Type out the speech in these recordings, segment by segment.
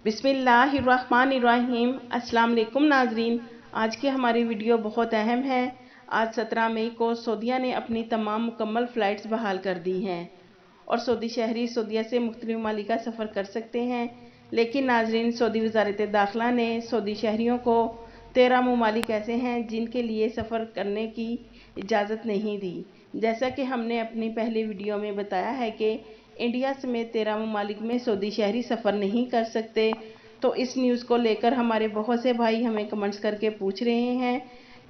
बिस्मिल्लाहिर्रहमानिर्रहीम। अस्सलाम वालेकुम नाजरीन, आज की हमारी वीडियो बहुत अहम है। आज 17 मई को सऊदीया ने अपनी तमाम मुकम्मल फ़्लाइट्स बहाल कर दी हैं और सऊदी शहरी सऊदीया से मुख्तलिफ ममालिक का सफ़र कर सकते हैं। लेकिन नाजरीन, सऊदी वज़ारत दाखिला ने सऊदी शहरियों को 13 ममालिक ऐसे हैं जिनके लिए सफ़र करने की इजाज़त नहीं दी। जैसा कि हमने अपनी पहली वीडियो में बताया है कि इंडिया समेत 13 ममालिक में सऊदी शहरी सफ़र नहीं कर सकते। तो इस न्यूज़ को लेकर हमारे बहुत से भाई हमें कमेंट्स करके पूछ रहे हैं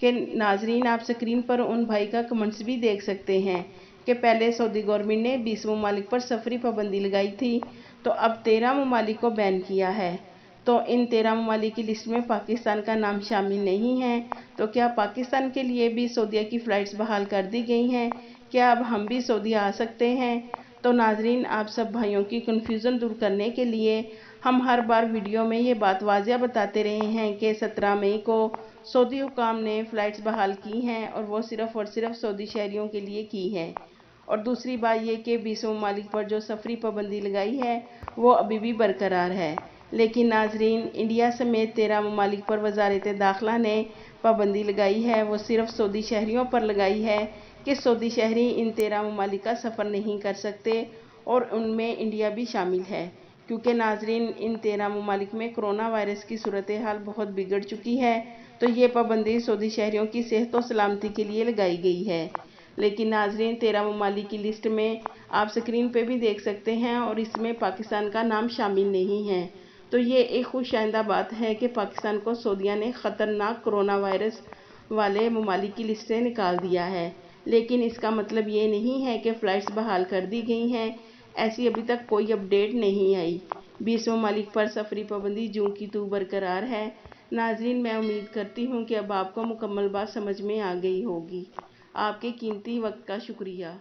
कि नाजरीन, आप स्क्रीन पर उन भाई का कमेंट्स भी देख सकते हैं कि पहले सऊदी गवर्नमेंट ने 20 ममालिक पर सफरी पाबंदी लगाई थी, तो अब 13 ममालिक को बैन किया है। तो इन 13 ममालिक की लिस्ट में पाकिस्तान का नाम शामिल नहीं है। तो क्या पाकिस्तान के लिए भी सऊदीया की फ़्लाइट्स बहाल कर दी गई हैं? क्या अब हम भी सऊदीया आ सकते हैं? तो नाजरीन, आप सब भाइयों की कन्फ्यूज़न दूर करने के लिए हम हर बार वीडियो में ये बात वाज़िया बताते रहे हैं कि 17 मई को सऊदी हुकाम ने फ़्लाइट्स बहाल की हैं और वो सिर्फ़ और सिर्फ सऊदी शहरियों के लिए की है। और दूसरी बात ये कि 20 ममालिक पर जो सफरी पाबंदी लगाई है वो अभी भी बरकरार है। लेकिन नाजरीन, इंडिया समेत 13 ममालिक पर वज़ारत दाखिला ने पाबंदी लगाई है, वो सिर्फ सऊदी शहरियों पर लगाई है कि सऊदी शहरी इन 13 ममालिक का सफ़र नहीं कर सकते और उनमें इंडिया भी शामिल है। क्योंकि नाजरीन, इन 13 ममालिक में कोरोना वायरस की सूरत हाल बहुत बिगड़ चुकी है, तो ये पाबंदी सऊदी शहरियों की सेहत और सलामती के लिए लगाई गई है। लेकिन नाजरीन, 13 ममालिक की लिस्ट में आप स्क्रीन पे भी देख सकते हैं और इसमें पाकिस्तान का नाम शामिल नहीं है। तो ये एक खुशाइंदा बात है कि पाकिस्तान को सऊदीया ने ख़तरनाक कोरोना वायरस वाले ममालिक की लिस्ट से निकाल दिया है। लेकिन इसका मतलब ये नहीं है कि फ़्लाइट्स बहाल कर दी गई हैं। ऐसी अभी तक कोई अपडेट नहीं आई। 20 ममालिक पर सफरी पाबंदी जूं की तू बरकरार है। नाजरीन, मैं उम्मीद करती हूँ कि अब आपको मुकम्मल बात समझ में आ गई होगी। आपके कीमती वक्त का शुक्रिया।